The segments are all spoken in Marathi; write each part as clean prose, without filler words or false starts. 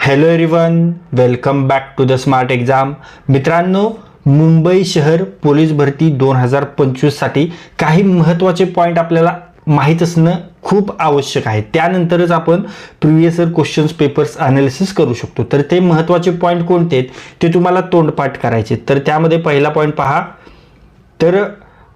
Hello everyone, welcome back to the smart exam. मित्रांनो, मुंबई शहर पोलीस भरती 2025 साठी काही महत्त्वाचे पॉईंट आपल्याला माहीत असणं खूप आवश्यक आहे. त्यानंतरच आपण previous year questions papers analysis करू शकतो. तर ते महत्त्वाचे पॉईंट कोणते आहेत ते तुम्हाला तोंडपाठ करायचे. तर त्यामध्ये पहिला पॉईंट पहा. तर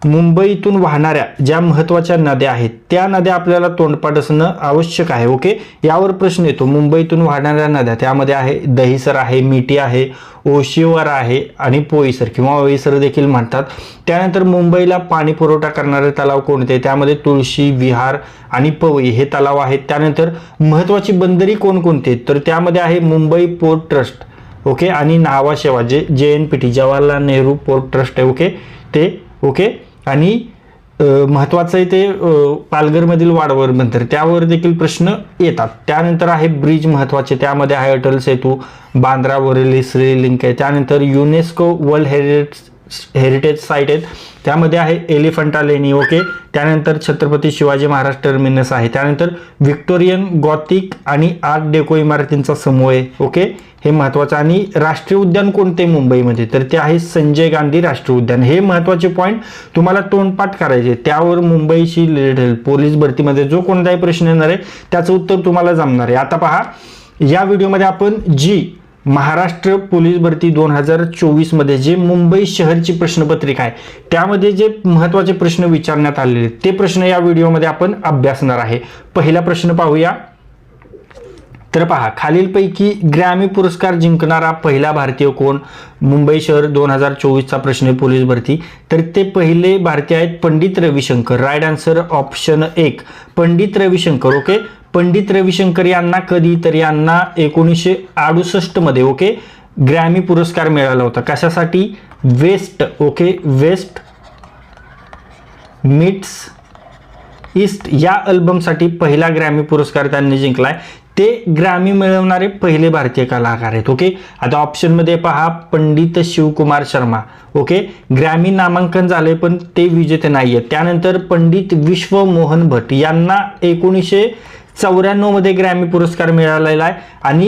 मुंबईतून वाहणाऱ्या ज्या महत्त्वाच्या नद्या आहेत त्या नद्या आपल्याला तोंडपाठ असणं आवश्यक आहे. ओके, यावर प्रश्न येतो. मुंबईतून वाहणाऱ्या नद्या त्यामध्ये आहे दहिसर आहे, मिठी आहे, ओशिवर आहे आणि पोईसर किंवा ओईसर देखील म्हणतात. त्यानंतर मुंबईला पाणी पुरवठा करणारे तलाव कोणते? त्यामध्ये तुळशी, विहार आणि पवई हे तलाव आहेत. त्यानंतर महत्त्वाची बंदरी कोणकोणती? तर त्यामध्ये आहे मुंबई पोर्ट ट्रस्ट, ओके, आणि न्हावा शेवा जे JNPT Jawaharlal Nehru port trust आहे, ओके, ते ओके. आणि महत्त्वाचं आहे ते पालघरमधील वाडवळ बंदर, त्यावर देखील प्रश्न येतात. त्यानंतर आहे ब्रिज महत्त्वाचे, त्यामध्ये आहे अटल सेतू, बांद्रा वरळी श्रीलिंक आहे. त्यानंतर युनेस्को वर्ल्ड हेरिटेज साईट आहेत, त्यामध्ये आहे एलिफंटा लेणी, ओके. त्यानंतर छत्रपती शिवाजी महाराज टर्मिनस आहे. त्यानंतर व्हिक्टोरियन, गॉथिक आणि आर्ट डेको इमारतींचा समूह आहे, ओके, हे महत्त्वाचं. आणि राष्ट्रीय उद्यान कोणते मुंबईमध्ये? तर ते आहे संजय गांधी राष्ट्रीय उद्यान. हे महत्त्वाचे पॉईंट तुम्हाला तोंडपाठ करायचे. त्यावर मुंबईशी रिलेटेड पोलीस भरतीमध्ये जो कोणताही प्रश्न येणार आहे त्याचं उत्तर तुम्हाला जमणार आहे. आता पहा, या व्हिडिओमध्ये आपण जी महाराष्ट्र पोलीस भरती 2024 मध्ये जे मुंबई शहरची प्रश्नपत्रिका आहे त्यामध्ये जे महत्त्वाचे प्रश्न विचारण्यात आलेले ते प्रश्न या व्हिडिओमध्ये आपण अभ्यासणार आहे. पहिला प्रश्न पाहूया. तर पहा, खालीलपैकी ग्रॅमी पुरस्कार जिंकणारा पहिला भारतीय कोण? मुंबई शहर 2024चा प्रश्न आहे पोलीस भरती. तर ते पहिले भारतीय आहेत Pandit Ravi Shankar. Right answer option 1 Pandit Ravi Shankar, okay. Pandit Ravi Shankar यांना कधी? तर यांना 1968 मध्ये, ओके, ग्रॅमी पुरस्कार मिळाला होता. कशासाठी? West, okay, west meets east या अल्बमसाठी पहिला ग्रॅमी पुरस्कार त्यांनी जिंकलाय. ते ग्रॅमी मिळवणारे पहिले भारतीय कलाकार आहेत, ओके. आता ऑप्शनमध्ये पहा पंडित शिवकुमार शर्मा, ओके, ग्रॅमी नामांकन झाले पण ते विजेते नाहीयेत. त्यानंतर पंडित विश्व मोहन भट यांना 1994 मध्ये ग्रॅमी पुरस्कार मिळालेला आहे. आणि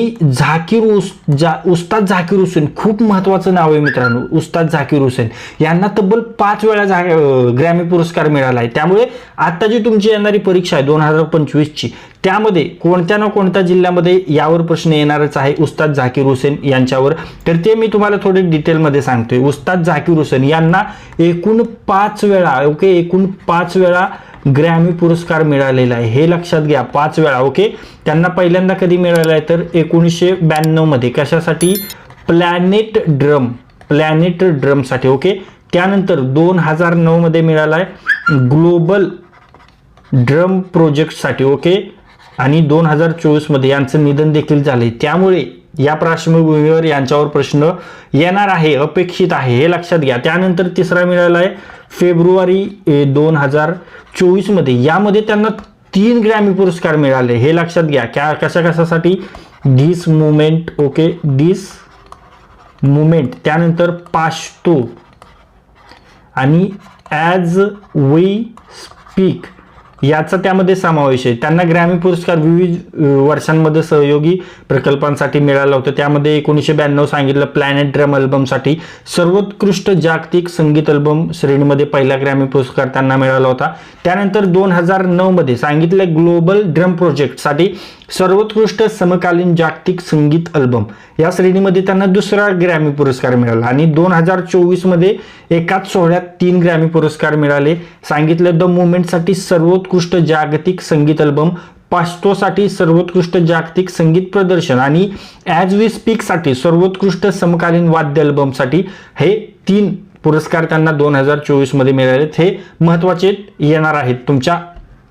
उस्ताद झाकीर हुसेन, खूप महत्त्वाचं नाव आहे मित्रांनो, उस्ताद झाकीर हुसेन यांना तब्बल 5 वेळा ग्रॅमी पुरस्कार मिळाला आहे. त्यामुळे आता जी तुमची येणारी परीक्षा आहे 2025 ची त्यामध्ये कोणत्या ना कोणत्या जिल्ह्यामध्ये यावर प्रश्न येणारच आहे उस्ताद झाकीर हुसेन यांच्यावर. तर ते मी तुम्हाला थोडे डिटेलमध्ये सांगतोय. उस्ताद झाकीर हुसेन यांना एकूण 5 वेळा, ओके, एकूण 5 वेळा ग्रॅमी पुरस्कार मिळालेला आहे. हे लक्षात घ्या, 5 वेळा, ओके. त्यांना पहिल्यांदा कधी मिळाला आहे? तर 1992 मध्ये. कशासाठी? प्लॅनेट ड्रमसाठी, ओके. त्यानंतर 2009 मध्ये मिळाला आहे ग्लोबल ड्रम प्रोजेक्टसाठी, ओके. आणि 2024 मध्ये यांचं निधन देखील झाले. त्यामुळे या पार्श्वभूमीवर यांच्यावर प्रश्न येणार आहे, अपेक्षित आहे, हे लक्षात घ्या. त्यानंतर तिसरा मिळाला आहे फेब्रुवारी 2024 मध्ये. यामध्ये त्यांना 3 ग्रॅमी पुरस्कार मिळाले, हे लक्षात घ्या. कशासाठी? दिस मुवमेंट, ओके, दिस मुवमेंट. त्यानंतर पाश्तो आणि ॲज वी स्पीक याचा त्यामध्ये समावेश आहे. त्यांना ग्रॅमी पुरस्कार विविध वर्षांमध्ये सहयोगी प्रकल्पांसाठी मिळाला होता. त्यामध्ये 1992 सांगितलं प्लॅनेट ड्रम अल्बमसाठी सर्वोत्कृष्ट जागतिक संगीत अल्बम श्रेणीमध्ये पहिला ग्रॅमी पुरस्कार त्यांना मिळाला होता. त्यानंतर 2009 मध्ये सांगितलं ग्लोबल ड्रम प्रोजेक्टसाठी सर्वोत्कृष्ट समकालीन जागतिक संगीत अल्बम या श्रेणीमध्ये त्यांना दुसरा ग्रॅमी पुरस्कार मिळाला. आणि 2024 मध्ये एकाच सोहळ्यात 3 ग्रॅमी पुरस्कार मिळाले. सांगितलं द मुवमेंटसाठी सर्वोत्कृष्ट जागतिक संगीत अल्बम, पाश्तोसाठी सर्वोत्कृष्ट जागतिक संगीत प्रदर्शन आणि ॲज वी स्पीक साठी सर्वोत्कृष्ट समकालीन वाद्य अल्बमसाठी हे 3 पुरस्कार त्यांना 2024 मध्ये मिळालेत. हे महत्त्वाचे येणार आहेत तुमच्या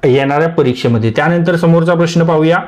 येणाऱ्या परीक्षेमध्ये. त्यानंतर समोरचा प्रश्न पाहूया.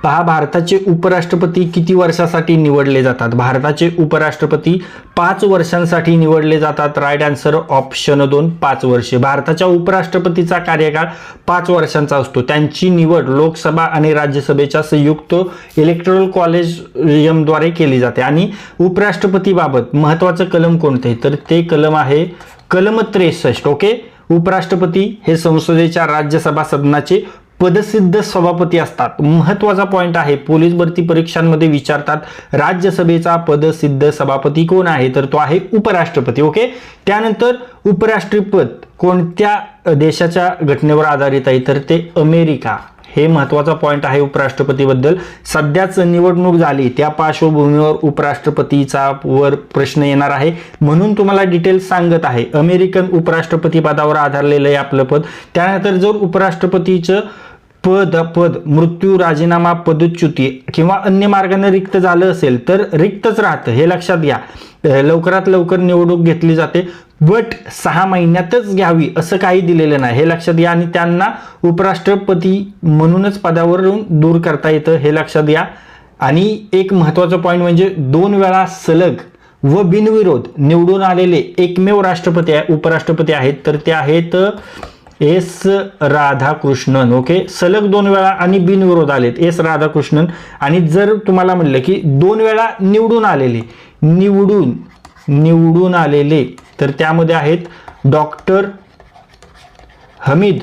पहा, भारताचे उपराष्ट्रपती किती वर्षासाठी निवडले जातात? भारताचे उपराष्ट्रपती 5 वर्षांसाठी निवडले जातात. राईट आन्सर ऑप्शन 2 5 वर्षे. भारताच्या उपराष्ट्रपतीचा कार्यकाळ 5 वर्षांचा असतो. त्यांची निवड लोकसभा आणि राज्यसभेच्या संयुक्त इलेक्टोरल कॉलेजियमद्वारे केली जाते. आणि उपराष्ट्रपतीबाबत महत्त्वाचं कलम कोणते? तर ते कलम आहे कलम 63, ओके. उपराष्ट्रपती हे संसदेच्या राज्यसभा सदनाचे पदसिद्ध सभापती असतात. महत्वाचा पॉइंट आहे, पोलीस भरती परीक्षांमध्ये विचारतात राज्यसभेचा पदसिद्ध सभापती कोण आहे, तर तो आहे उपराष्ट्रपती. ओके, त्यानंतर उपराष्ट्रपद कोणत्या देशाच्या घटनेवर आधारित आहे, तर ते अमेरिका. हे महत्वाचा पॉइंट आहे उपराष्ट्रपतीबद्दल. सध्याच निवडणूक झाली त्या पार्श्वभूमीवर उपराष्ट्रपतीचा वर प्रश्न येणार आहे, म्हणून तुम्हाला डिटेल्स सांगत आहे. अमेरिकन उपराष्ट्रपती पदावर आधारलेलं आहे आपलं पद. त्यानंतर जर उपराष्ट्रपतीचं पद मृत्यू, राजीनामा, पदच्युती किंवा अन्य मार्गाने रिक्त झालं असेल तर रिक्तच राहतं, हे लक्षात घ्या. लवकरात लवकर निवडणूक घेतली जाते, बट 6 महिन्यातच घ्यावी असं काही दिलेलं नाही, हे लक्षात घ्या. आणि त्यांना उपराष्ट्रपती म्हणूनच पदावरून दूर करता येतं, हे लक्षात घ्या. आणि एक महत्वाचा पॉईंट म्हणजे 2 वेळा सलग व बिनविरोध निवडून आलेले एकमेव उपराष्ट्रपती आहेत, तर ते आहेत एस राधाकृष्णन. ओके, सलग 2 वेळा आणि बिनविरोध आलेत एस राधाकृष्णन. आणि जर तुम्हाला म्हटलं की 2 वेळा निवडून आलेले तर त्यामध्ये आहेत डॉक्टर हमीद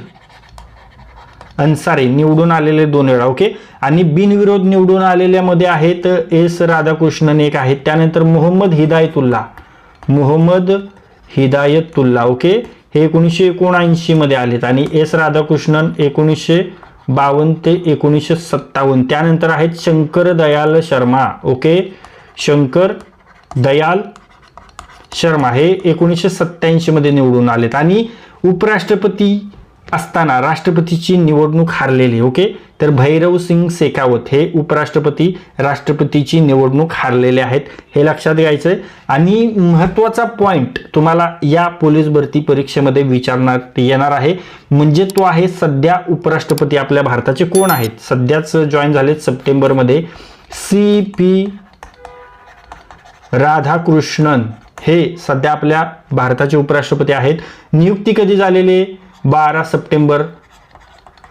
अन्सारी, निवडून आलेले 2 वेळा. ओके, आणि बिनविरोध निवडून आलेल्यामध्ये आहेत एस राधाकृष्णन एक आहेत. त्यानंतर मोहम्मद हिदायतुल्ला. ओके, हे 1979 मध्ये आलेत आणि एस राधाकृष्णन 1952 ते 1957. त्यानंतर आहेत शंकर दयाल शर्मा. ओके, शंकर दयाल शर्मा हे 1987 मध्ये निवडून आलेत आणि उपराष्ट्रपती असताना राष्ट्रपतीची निवडणूक हारलेली. ओके, तर भैरव सिंग शेखावत हे राष्ट्रपतीची निवडणूक हारलेले आहेत, हे लक्षात घ्यायचंय. आणि महत्वाचा पॉइंट तुम्हाला या पोलीस भरती परीक्षेमध्ये विचारण्यात येणार आहे, म्हणजे तो आहे सध्या उपराष्ट्रपती आपल्या भारताचे कोण आहेत. सध्याच जॉईन झालेत सप्टेंबरमध्ये CP राधाकृष्णन, हे सध्या आपल्या भारताचे उपराष्ट्रपती आहेत. नियुक्ती कधी झालेली, 12 सप्टेंबर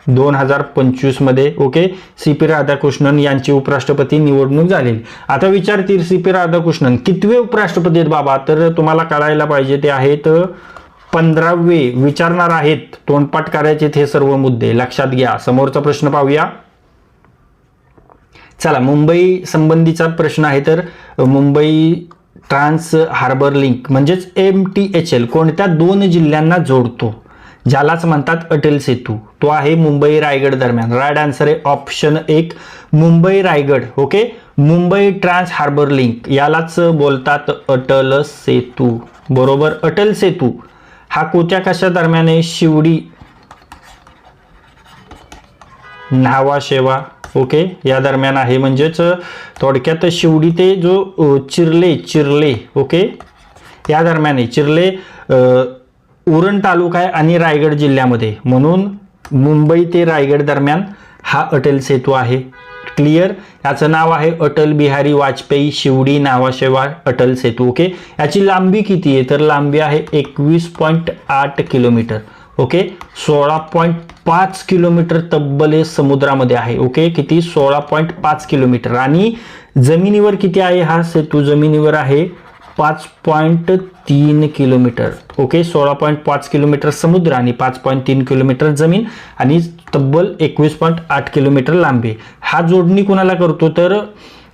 2025 मध्ये. ओके, CP राधाकृष्णन यांची उपराष्ट्रपती निवडणूक झालेली. आता विचारतील CP राधाकृष्णन कितवे उपराष्ट्रपती आहेत बाबा, तर तुम्हाला कळायला पाहिजे ते आहेत 15वे. विचारणार आहेत, तोंडपाठ करायचे हे सर्व मुद्दे लक्षात घ्या. समोरचा प्रश्न पाहूया. चला, मुंबई संबंधीचा प्रश्न आहे. तर मुंबई ट्रान्स हार्बर लिंक म्हणजेच MTHL कोणत्या 2 जिल्ह्यांना जोडतो, ज्यालाच म्हणतात अटल सेतू. तो आहे मुंबई रायगड दरम्यान. राईट आन्सर आहे option 1 Mumbai Raigad. Okay, Mumbai trans harbour link यालाच बोलतात अटल सेतू. बरोबर, अटल सेतू हा कोणत्या कशा दरम्यान आहे, शिवडी न्हावाशेवा. ओके, या दरम्यान आहे. म्हणजेच थोडक्यात शिवडी ते जो चिर्ले. ओके, या दरम्यान आहे. चिर्ले उरण तालुका आहे आणि रायगड जिल्ह्यामध्ये, म्हणून मुंबई ते रायगड दरम्यान हा अटल सेतू आहे. क्लिअर, याचं नाव आहे अटल बिहारी वाजपेयी शिवडी न्हावाशेवा अटल सेतू. ओके, याची लांबी किती आहे, तर लांबी आहे 21.8 किलोमीटर. ओके, 16.5 किलोमीटर तब्बल हे समुद्रामध्ये आहे. ओके, किती, 16.5 किलोमीटर. आणि जमिनीवर किती आहे हा सेतू, जमिनीवर आहे 5.3 किलोमीटर. ओके, 16.5 किलोमीटर समुद्र आणि 5.3 किलोमीटर जमीन आणि तब्बल 21.8 किलोमीटर लांबी. हा जोडणी कोणाला करतो, तर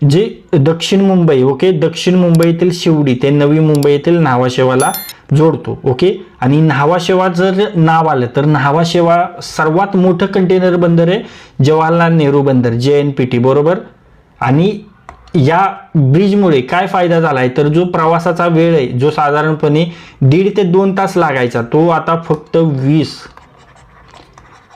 जे दक्षिण मुंबई. ओके, दक्षिण मुंबईतील शिवडी ते नवी मुंबई येथील न्हावाशेवाला जोडतो. ओके, आणि न्हावाशेवा जर नाव आलं तर न्हावाशेवा सर्वात मोठं कंटेनर बंदर आहे जवाहरलाल नेहरू बंदर JNPT. बरोबर, आणि या ब्रिजमुळे काय फायदा झालाय, तर जो प्रवासाचा वेळ आहे जो साधारणपणे 1.5 ते 2 तास लागायचा तो आता फक्त 20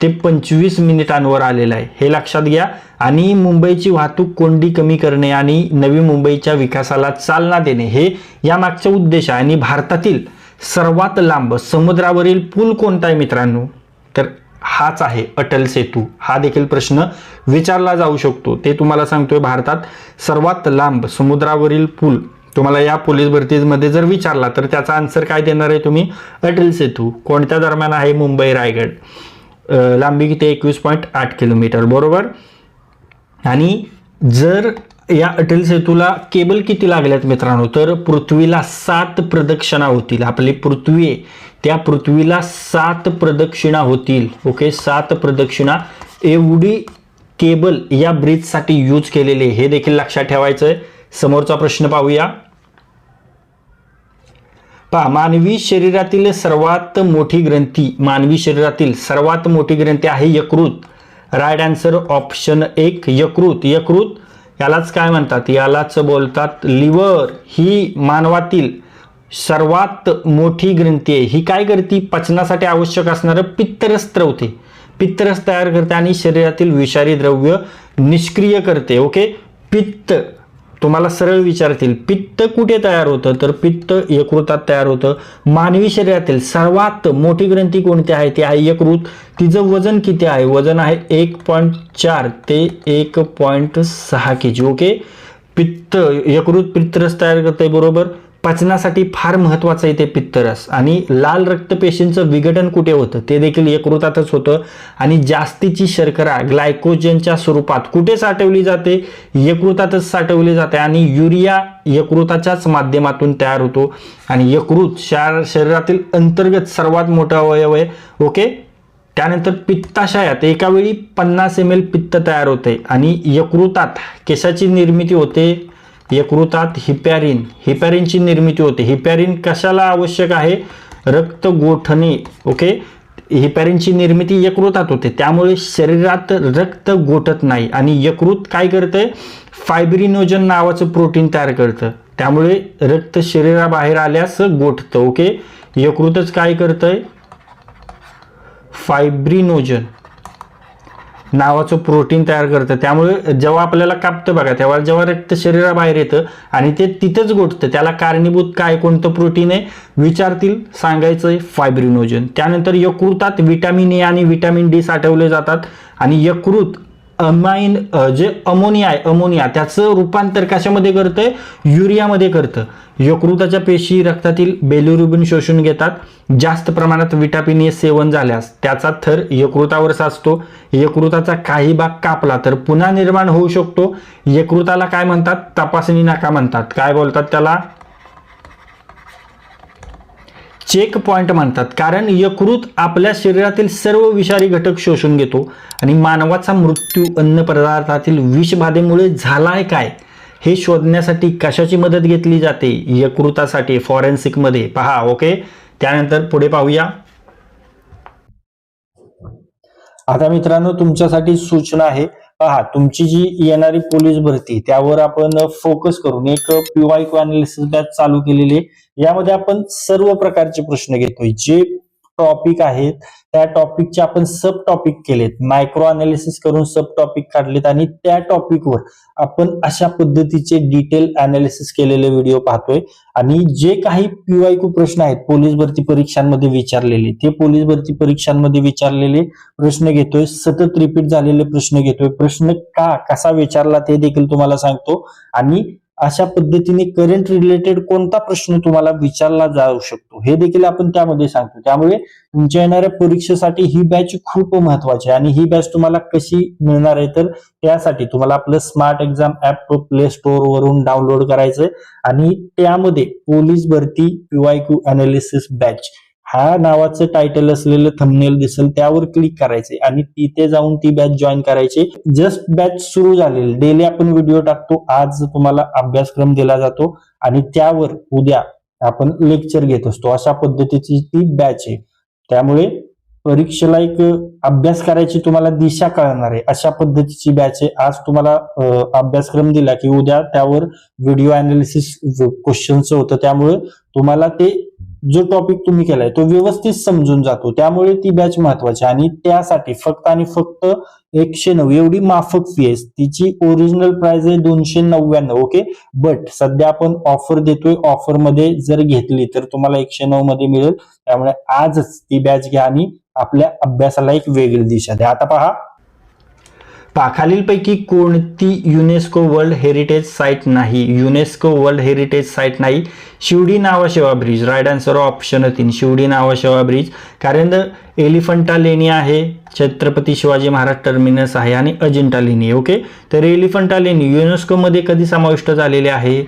ते 25 मिनिटांवर आलेला आहे, हे लक्षात घ्या. आणि मुंबईची वाहतूक कोंडी कमी करणे आणि नवी मुंबईच्या विकासाला चालना देणे हे या मागचा उद्देश आहे. आणि भारतातील सर्वात लांब समुद्रावरील पूल कोणता आहे मित्रांनो, तर हाच आहे अटल सेतू. हा देखील प्रश्न विचारला जाऊ शकतो, ते तुम्हाला सांगतोय. भारतात सर्वात लांब समुद्रावरील पूल तुम्हाला या पोलीस भरतीमध्ये जर विचारला तर त्याचा आन्सर काय देणार आहे तुम्ही, अटल सेतू. कोणत्या दरम्यान आहे, मुंबई रायगड. लांबी किती, 21.8 किलोमीटर. बरोबर, आणि जर या अटल सेतूला केबल किती लागल्यात मित्रांनो, तर पृथ्वीला 7 प्रदक्षिणा होतील. आपली पृथ्वी त्या पृथ्वीला 7 प्रदक्षिणा होतील. ओके, 7 प्रदक्षिणा एवढी केबल या ब्रिजसाठी यूज केलेली आहे, हे देखील लक्षात ठेवायचं आहे. समोरचा प्रश्न पाहूया. पहा, मानवी शरीरातील सर्वात मोठी ग्रंथी आहे यकृत. राईट आन्सर ऑप्शन 1 यकृत. यालाच काय म्हणतात? यालाच बोलतात लिव्हर. ही मानवातील सर्वात मोठी ग्रंथी आहे. ही काय करते? पचनासाठी आवश्यक असणारं पित्तरस तयार करते आणि शरीरातील विषारी द्रव्य निष्क्रिय करते. ओके, पित्त तुम्हाला सरळ विचारतील, पित्त कुठे तयार होतं? तर पित्त यकृतात तयार होतं. मानवी शरीरातील सर्वात मोठी ग्रंथी कोणती आहे? ती आहे यकृत. तिचं वजन किती आहे? वजन आहे 1.4 ते 1.6 kg. ओके, यकृत पित्तरस तयार करते, बरोबर. पचनासाठी फार महत्वाचं आहे ते पित्तरस. आणि लाल रक्तपेशींचं विघटन कुठे होतं? ते देखील यकृतातच होतं. आणि जास्तीची शर्करा ग्लायकोजनच्या स्वरूपात कुठे साठवली जाते? यकृतातच साठवली जाते. आणि युरिया यकृताच्याच माध्यमातून तयार होतो. आणि यकृत शरीरातील अंतर्गत सर्वात मोठा अवयव आहे. ओके, त्यानंतर पित्ताशयात एका वेळी 50 ml पित्त तयार होते. आणि यकृतात कशाची निर्मिती होते? यकृतात हिपॅरिनची निर्मिती होते. हिपॅरिन कशाला आवश्यक आहे? रक्त गोठणे. ओके, हिपॅरिनची निर्मिती यकृतात होते, त्यामुळे शरीरात रक्त गोठत नाही. आणि यकृत काय करते? फायब्रिनोजन नावाचं प्रोटीन तयार करतं, त्यामुळे रक्त शरीराबाहेर आल्यास गोठतं. ओके, यकृतच काय करतंय? फायब्रिनोजन नावाचं प्रोटीन तयार करतं, त्यामुळे जेव्हा आपल्याला कापतं बघा, तेव्हा जेव्हा रक्त शरीराबाहेर येतं आणि ते तिथंच गोठतं, त्याला कारणीभूत काय, कोणतं प्रोटीन आहे विचारतील, सांगायचंय फायब्रिनोजन. त्यानंतर यकृतात व्हिटॅमिन ए आणि व्हिटॅमिन डी साठवले जातात. आणि यकृत जे अमोनिया त्याचं रूपांतर कशामध्ये करतंय? युरियामध्ये करतं. यकृताच्या पेशी रक्तातील बिलिरुबिन शोषून घेतात. जास्त प्रमाणात व्हिटॅमिन ए सेवन झाल्यास त्याचा थर यकृतावर साचतो. यकृताचा काही भाग कापला तर पुन्हा निर्माण होऊ शकतो. यकृताला काय म्हणतात? तपासणी नाका म्हणतात. काय बोलतात त्याला? चेक पॉइंट म्हणतात. कारण यकृत आपल्या शरीरातील सर्व विषारी घटक शोषून घेतो. आणि मानवाचा मृत्यू अन्न पदार्थातील विषबाधेमुळे झालाय काय हे शोधण्यासाठी कशाची मदत घेतली जाते? यकृतासाठी, फॉरेन्सिक मध्ये. पहा. ओके, त्यानंतर पुढे पाहूया. आता मित्रांनो, तुमच्यासाठी सूचना आहे. पहा, तुमची जी येणारी पोलीस भरती त्यावर आपण फोकस करून एक PYQ अनालिसिस बॅच चालू केलेली आहे. यामध्ये आपण सर्व प्रकारचे प्रश्न घेतोय. जे टॉपिक आहेत त्या टॉपिकचे आपण सब टॉपिक केलेत, मायक्रो अनालिसिस करून सब टॉपिक काढलेत आणि त्या टॉपिकवर आपण अशा पद्धतीचे डिटेल अनालिसिस केलेले व्हिडिओ पाहतोय. आणि जे काही PYQ प्रश्न आहेत पोलीस भरती परीक्षांमध्ये विचारलेले, ते पोलीस भरती परीक्षांमध्ये विचारलेले प्रश्न घेतोय. सतत रिपीट झालेले प्रश्न घेतोय. प्रश्न कसा विचारला ते देखील तुम्हाला सांगतो. आणि अशा पद्धतीने करंट रिलेटेड कोणता प्रश्न तुम्हाला विचारला जाऊ शकतो हे देखील आपण त्यामध्ये सांगतो. त्यामुळे तुमच्या येणाऱ्या परीक्षेसाठी ही बॅच खूप महत्वाची आहे. आणि ही बॅच तुम्हाला कशी मिळणार आहे? तर त्यासाठी तुम्हाला आपलं smart exam app play store वरून डाउनलोड करायचंय. आणि त्यामध्ये पोलीस भरती PYQ अनालिसिस बॅच हा नावाचं टायटल असलेलं थंबनेल दिसेल, त्यावर क्लिक करायचे आणि तिथे जाऊन ती बॅच जॉईन करायची. जस्ट बॅच सुरू झालेली, डेली आपण व्हिडिओ टाकतो. आज तुम्हाला अभ्यासक्रम दिला जातो आणि त्यावर उद्या आपण लेक्चर घेत असतो. अशा पद्धतीची ती बॅच आहे. त्यामुळे परीक्षेला एक अभ्यास करायची तुम्हाला दिशा कळणार आहे, अशा पद्धतीची बॅच आहे. आज तुम्हाला अभ्यासक्रम दिला की उद्या त्यावर व्हिडिओ अनालिसिस क्वेश्चनचं होतं, त्यामुळे तुम्हाला ते जो टॉपिक तुम्ही केलाय तो व्यवस्थित समजून जातो. त्यामुळे ती बॅच महत्वाची. आणि त्यासाठी फक्त आणि फक्त 109 एवढी माफक फी आहे. तिची ओरिजिनल प्राइस आहे 299. ओके, बट सध्या आपण ऑफर देतोय. ऑफर मध्ये जर घेतली तर तुम्हाला 109 मध्ये मिळेल. त्यामुळे आजच ती बॅच घ्या आणि आपल्या अभ्यासाला एक वेगळी दिशा द्या. आता पहा, खालीलपैकी कोणती युनेस्को वर्ल्ड हेरिटेज साईट नाही? युनेस्को वर्ल्ड हेरिटेज साईट नाही. Sewri Nhava Sheva bridge. Right answer option 3 Sewri Nhava Sheva bridge. कारण एलिफंटा लेणी आहे, छत्रपती शिवाजी महाराज टर्मिनस आहे आणि अजिंठा लेणी आहे. ओके, तर एलिफंटा लेणी युनेस्को मध्ये कधी समाविष्ट झालेले आहे?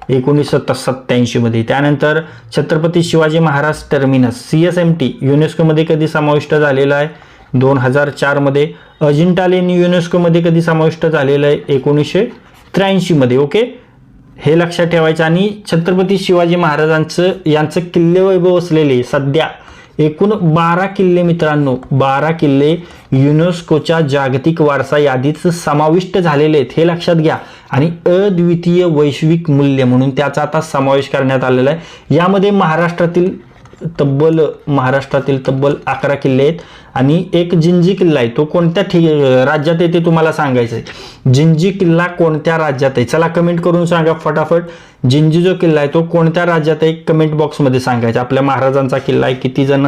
1987 मध्ये. त्यानंतर Chhatrapati Shivaji Maharaj terminus CSMT UNESCO मध्ये कधी समाविष्ट झालेला आहे? 2004 मध्ये. अजिंठा लेणी युनेस्कोमध्ये कधी समाविष्ट झालेलं आहे? 1983 मध्ये. ओके, हे लक्षात ठेवायचं. आणि छत्रपती शिवाजी महाराजांचं यांचं किल्ले वैभव असलेले सध्या एकूण 12 किल्ले मित्रांनो, 12 किल्ले युनेस्कोच्या जागतिक वारसा यादीत समाविष्ट झालेले आहेत, हे लक्षात घ्या. आणि अद्वितीय वैश्विक मूल्य म्हणून त्याचा आता समावेश करण्यात आलेला आहे. यामध्ये महाराष्ट्रातील तब्बल 11 किल्ले आहेत आणि एक जिंजी किल्ला आहे. तो कोणत्या राज्यात आहे ते तुम्हाला सांगायचं आहे. जिंजी किल्ला कोणत्या राज्यात आहे? चला कमेंट करून सांगा फटाफट. जिंजी जो किल्ला आहे तो कोणत्या राज्यात आहे? कमेंट बॉक्समध्ये सांगायचं. आपल्या महाराजांचा किल्ला आहे. किती जण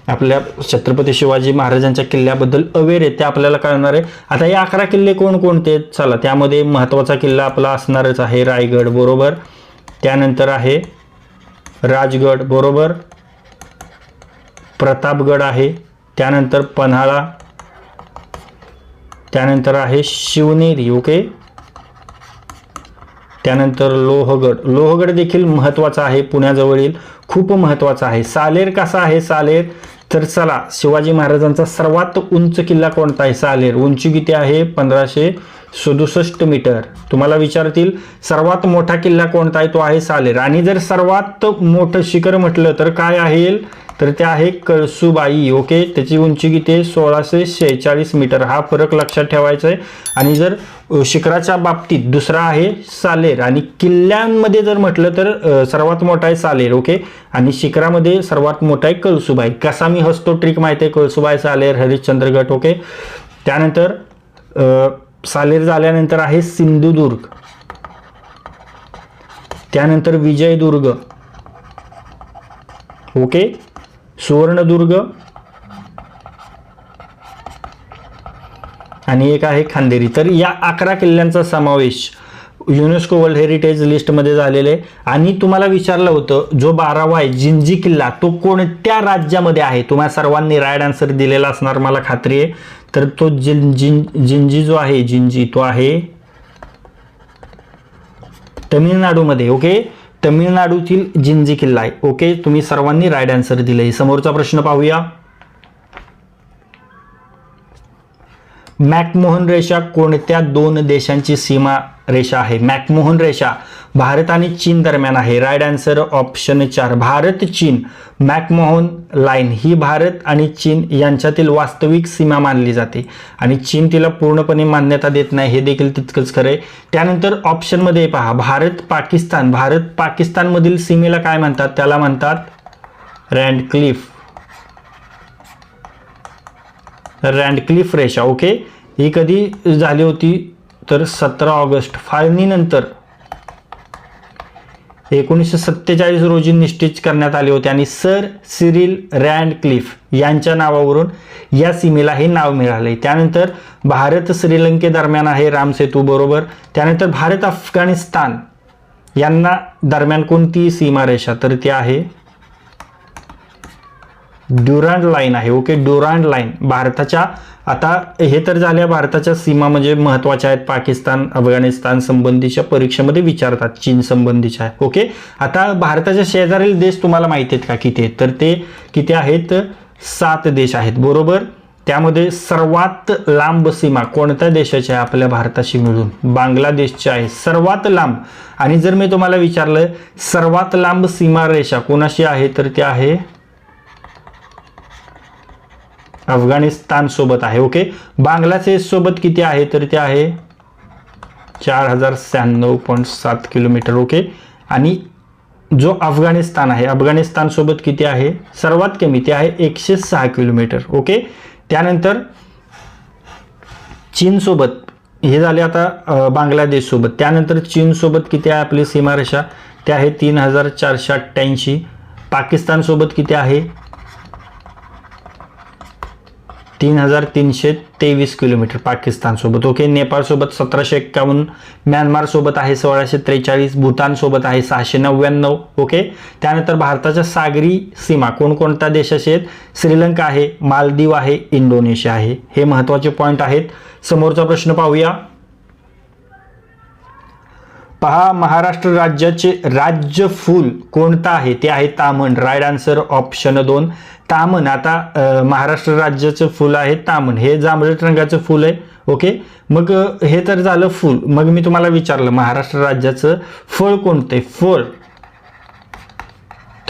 आपल्या छत्रपती शिवाजी महाराजांच्या किल्ल्याबद्दल अवेअर आहेत ते आपल्याला कळणार आहे. आता हे 11 किल्ले कोणकोणते आहेत? चला, त्यामध्ये महत्त्वाचा किल्ला आपला असणारच आहे रायगड, बरोबर. त्यानंतर आहे राजगड, बरोबर. प्रतापगड आहे. त्यानंतर पन्हाळा. त्यानंतर आहे शिवनेरी. ओके, त्यानंतर लोहगड देखील महत्त्वाचा आहे, पुण्याजवळील खूप महत्त्वाचा आहे. सालेर कसा आहे? सालेर, तर चला, शिवाजी महाराजांचा सर्वात उंच किल्ला कोणता आहे? सालेर. उंची किती आहे? 1567 मीटर. तुम्हाला विचारतील सर्वात मोठा किल्ला कोणता आहे? तो आहे सालेर. आणि जर सर्वात मोठं शिखर म्हटलं तर काय आहे? तर ते आहे कळसूबाई. ओके, त्याची उंची किती आहे? 1646 मीटर. हा फरक लक्षात ठेवायचा आहे. आणि जर शिखराच्या बाबतीत दुसरा आहे सालेर, आणि किल्ल्यांमध्ये जर म्हटलं तर सर्वात मोठा आहे सालेर. ओके, आणि शिखरामध्ये सर्वात मोठा आहे कळसूबाई. कसा मी हसतो, ट्रिक माहिती आहे. कळसूबाई, सालेर, हरिश्चंद्रगड. ओके, त्यानंतर सालेर झाल्यानंतर आहे सिंधुदुर्ग. त्यानंतर विजयदुर्ग. ओके, सुवर्णदुर्ग आणि एक आहे खांदेरी. तर या 11 किल्ल्यांचा समावेश युनेस्को वर्ल्ड हेरिटेज लिस्टमध्ये झालेले आहे. आणि तुम्हाला विचारलं होतं जो 12वा आहे जिंजी किल्ला, तो कोणत्या राज्यामध्ये आहे? तुम्हाला सर्वांनी राईट आन्सर दिलेला असणार मला खात्री आहे. तर तो जिंजी जो आहे, जिंजी, तो आहे तमिळनाडूमध्ये. ओके, तमिळनाडूतील जिंजी किल्ला आहे. ओके, तुम्ही सर्वांनी राईट आन्सर दिले. समोरचा प्रश्न पाहूया. मॅकमोहन रेषा कोणत्या 2 देशांची सीमा रेषा आहे? मॅकमोहन रेषा भारत आणि चीन दरम्यान आहे. राईट आन्सर ऑप्शन 4, भारत चीन. मॅकमोहन लाईन ही भारत आणि चीन यांच्यातील वास्तविक सीमा मानली जाते आणि चीन तिला पूर्णपणे मान्यता देत नाही, हे देखील तितकंच खरं आहे. त्यानंतर ऑप्शनमध्ये पहा, भारत पाकिस्तान. भारत पाकिस्तानमधील सीमेला काय म्हणतात? त्याला म्हणतात रँडक्लिफ रेषा. ओके, ही कधी झाली होती? तर 17 ऑगस्ट. फाळणीनंतर 1947 रोजी निश्चित करण्यात आले होते आणि सर सिरिल रँडक्लिफ यांच्या नावावरून या सीमेला हे नाव मिळाले. त्यानंतर भारत श्रीलंकेदरम्यान आहे रामसेतू, बरोबर. त्यानंतर भारत अफगाणिस्तान यांना दरम्यान कोणती सीमारेषा? तर ती आहे ड्युरांड लाईन आहे. ओके, ड्युरांड लाईन भारताच्या. आता हे तर झाल्या भारताच्या सीमा, म्हणजे महत्त्वाच्या आहेत. पाकिस्तान अफगाणिस्तान संबंधीच्या परीक्षेमध्ये विचारतात, चीन संबंधीच्या आहे. ओके, आता भारताच्या शेजारील देश तुम्हाला माहिती आहेत का किती आहेत? तर ते किती आहेत? 7 देश आहेत, बरोबर. त्यामध्ये सर्वात लांब सीमा कोणत्या देशाची आहे? आपल्या भारताशी मिळून बांगलादेशची आहे सर्वात लांब. आणि जर मी तुम्हाला विचारलं सर्वात लांब सीमा रेषा कोणाशी आहे, तर ते आहे अफगाणिस्तान सोबत आहे. ओके, बांगलादेश सोबत किती आहे? तर ते आहे 4096.7 किलोमीटर. ओके, आणि जो अफगाणिस्तान आहे, अफगाणिस्तान सोबत किती आहे? सर्वात कमी, ते आहे 106 किलोमीटर. ओके, त्यानंतर चीन सोबत, हे झाले आता बांगलादेश सोबत. त्यानंतर चीन सोबत किती आहे आपली सीमारेषा? ते आहे 3488. पाकिस्तान सोबत किती आहे? 3323 किलोमीटर पाकिस्तान सोबत. ओके, नेपाळ सोबत 1751. म्यानमार सोबत आहे 1643. भूतान सोबत आहे 699. ओके, त्यानंतर भारताच्या सागरी सीमा कोणकोणत्या देशाशी आहेत? श्रीलंका आहे, मालदीव आहे, इंडोनेशिया आहे. हे महत्त्वाचे पॉईंट आहेत. समोरचा प्रश्न पाहूया. पहा, महाराष्ट्र राज्याचे राज्य फूल कोणतं आहे? ते आहे तामण. राईट आन्सर ऑप्शन 2 तामण. आता महाराष्ट्र राज्याचं फूल आहे तामण. हे जांभळट रंगाचं फूल आहे. ओके, मग हे तर झालं फूल. मग मी तुम्हाला विचारलं महाराष्ट्र राज्याचं फळ कोणते? फळ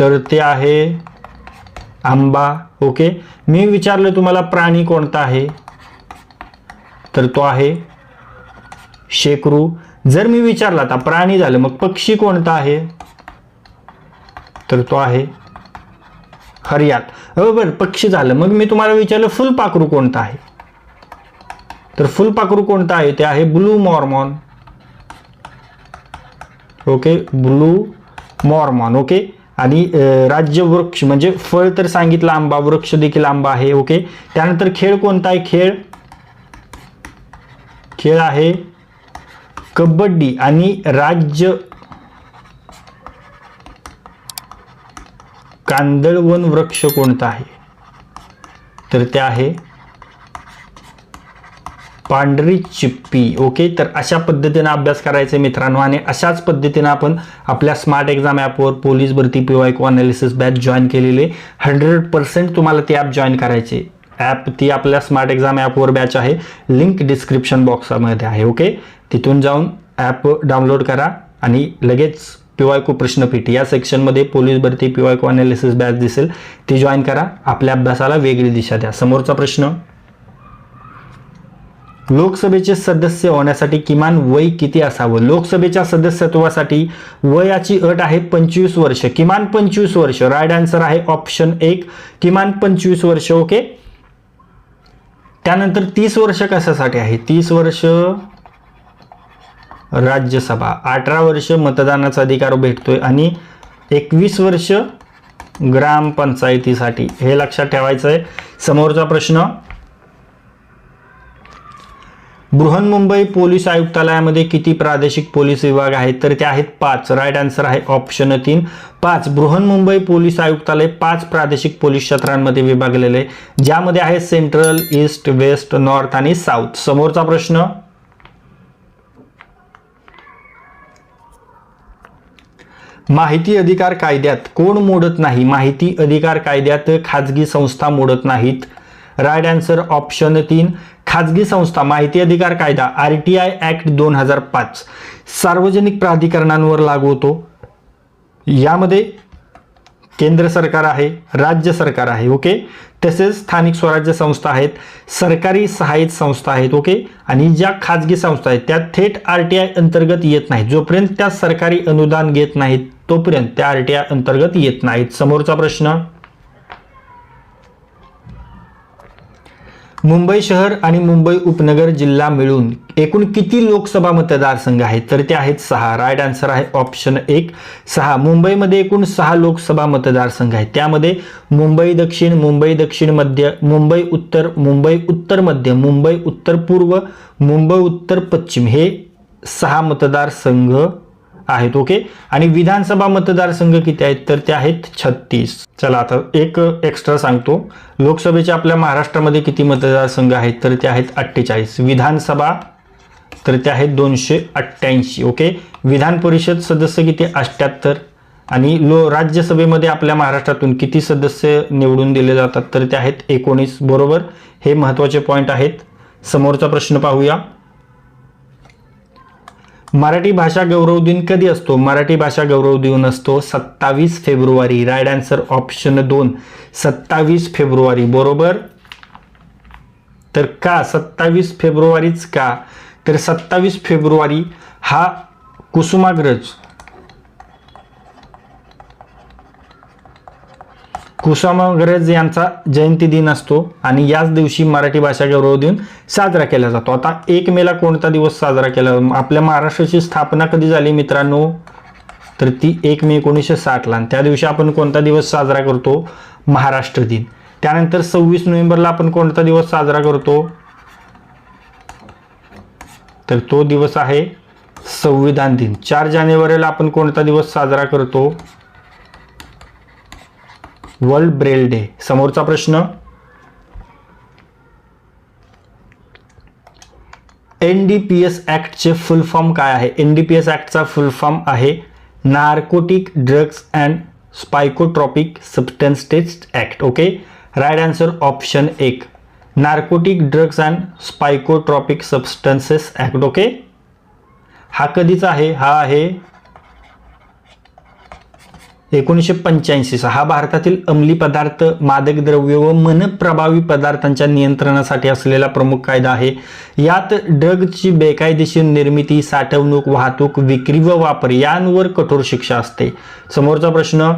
तर ते आहे आंबा. ओके, मी विचारलं तुम्हाला प्राणी कोणता आहे? तर तो आहे शेकरू. जर मी विचारला आता प्राणी झालं, मग पक्षी कोणता आहे? तर तो आहे हरियात. बरोबर, पक्षी झालं. मग मी तुम्हाला विचारलं फुलपाखरू कोणता आहे? तर फुलपाखरू कोणता आहे? ते आहे blue Mormon. Okay, blue Mormon. Okay, आणि राज्य वृक्ष म्हणजे फळ तर सांगितलं आंबा, वृक्ष देखील आंबा आहे. ओके, त्यानंतर खेळ कोणता आहे? खेळ आहे कबड्डी. आणि राज्य कांदळवन वृक्ष कोणता आहे? तर ते आहे पांढरी चिप्पी. ओके, तर अशा पद्धतीने अभ्यास करायचे मित्रांनो. आणि अशाच पद्धतीने आपण आपल्या स्मार्ट एक्झाम ॲपवर पोलीस भरती PYQ अनालिसिस बॅच जॉईन केलेले. 100% तुम्हाला ते ॲप जॉईन करायचे. ॲप ती आपल्या स्मार्ट एक्झाम ॲपवर बॅच आहे. लिंक डिस्क्रिप्शन बॉक्समध्ये आहे. ओके, तिथून जाऊन ॲप डाउनलोड करा आणि लगेच PYQ प्रश्नपेटी या सेक्शनमध्ये पोलीस भरती PYQ अनालिसिस बॅच दिसेल, ती जॉईन करा. आपल्या अभ्यासाला वेगळी दिशा द्या. समोरचा प्रश्न, लोकसभेचे सदस्य होण्यासाठी किमान वय किती असावं? लोकसभेच्या सदस्यत्वासाठी वयाची अट आहे 25 वर्ष. किमान 25 वर्ष. राईट आन्सर आहे ऑप्शन 1 किमान 25 वर्ष. ओके, त्यानंतर 30 वर्ष कशासाठी आहे? 30 वर्ष राज्यसभा, 18 वर्ष मतदानाचा अधिकार भेटतोय आणि 21 वर्ष ग्रामपंचायतीसाठी. हे लक्षात ठेवायचं आहे. समोरचा प्रश्न, बृहन्मुंबई पोलीस आयुक्तालयामध्ये किती प्रादेशिक पोलीस विभाग आहेत? तर ते आहेत 5. राईट आन्सर आहे ऑप्शन 3 5. बृहन्मुंबई पोलीस आयुक्तालय 5 प्रादेशिक पोलीस क्षेत्रांमध्ये विभागलेले आहे, ज्यामध्ये आहे सेंट्रल, ईस्ट, वेस्ट, नॉर्थ आणि साऊथ. समोरचा प्रश्न, माहिती अधिकार कायद्यात कोण मोडत नाही? माहिती अधिकार कायद्यात खाजगी संस्था मोडत नाहीत. राईट आन्सर ऑप्शन 3 खाजगी संस्था. माहिती अधिकार कायदा RTI ऍक्ट 2005 सार्वजनिक प्राधिकरणांवर लागू होतो. यामध्ये केंद्र सरकार आहे, राज्य सरकार आहे. ओके, तसेच स्थानिक स्वराज्य संस्था आहेत, सरकारी सहाय्यित संस्था आहेत. ओके, आणि ज्या खाजगी संस्था आहेत त्या थेट RTI अंतर्गत येत नाहीत. जोपर्यंत त्या सरकारी अनुदान घेत नाहीत तोपर्यंत त्या RTI अंतर्गत येत नाहीत. समोरचा प्रश्न, मुंबई शहर आणि मुंबई उपनगर जिल्हा मिळून एकूण किती लोकसभा मतदारसंघ आहेत? तर ते आहेत 6. राईट आन्सर आहे ऑप्शन 1 6. मुंबईमध्ये एकूण 6 लोकसभा मतदारसंघ आहेत. त्यामध्ये मुंबई दक्षिण, मुंबई दक्षिण मध्य, मुंबई उत्तर, मुंबई उत्तर मध्य, मुंबई उत्तर पूर्व, मुंबई उत्तर पश्चिम हे 6 मतदारसंघ आहेत. ओके, आणि विधानसभा मतदारसंघ किती आहेत? तर ते आहेत 36. चला आता एक एक्स्ट्रा सांगतो. लोकसभेचे आपल्या महाराष्ट्रामध्ये किती मतदारसंघ आहेत? तर ते आहेत 48. विधानसभा तर ते आहेत 288. ओके, विधान परिषद सदस्य किती? 78. आणि राज्यसभेमध्ये आपल्या महाराष्ट्रातून किती सदस्य निवडून दिले जातात? तर ते आहेत 19. बरोबर, हे महत्त्वाचे पॉईंट आहेत. समोरचा प्रश्न पाहूया. मराठी भाषा गौरव दिन कधी असतो? मराठी भाषा गौरव दिन असतो 27 फेब्रुवारी. राईट आन्सर ऑप्शन 2 27 फेब्रुवारी. बरोबर, तर का 27 फेब्रुवारीच का? तर 27 फेब्रुवारी हा कुसुमाग्रज यांचा जयंती दिन असतो आणि याच दिवशी मराठी भाषा गौरव दिन साजरा केला जातो. आता 1 मेला कोणता दिवस साजरा केला? आपल्या महाराष्ट्राची स्थापना कधी झाली मित्रांनो? तर ती 1 मे 1960 आणि त्या दिवशी आपण कोणता दिवस साजरा करतो? महाराष्ट्र दिन. त्यानंतर 26 नोव्हेंबरला आपण कोणता दिवस साजरा करतो? तर तो दिवस आहे संविधान दिन. 4 जानेवारीला आपण कोणता दिवस साजरा करतो? World Braille day. समोरचा प्रश्न, NDPS ॲक्टचे फुल फॉर्म काय आहे? NDPS ॲक्टचा फुल फॉर्म आहे narcotic drugs and psychotropic substance test ॲक्ट. Okay, right answer option 1, narcotic drugs and psychotropic substances act. Okay, हा कधीचा आहे? हा आहे 1985चा. हा भारतातील अंमली पदार्थ, मादक द्रव्य व मनप्रभावी पदार्थांच्या नियंत्रणासाठी असलेला प्रमुख कायदा आहे. यात ड्रग्जची बेकायदेशीर निर्मिती, साठवणूक, वाहतूक, विक्री व वापर यांवर कठोर शिक्षा असते. समोरचा प्रश्न,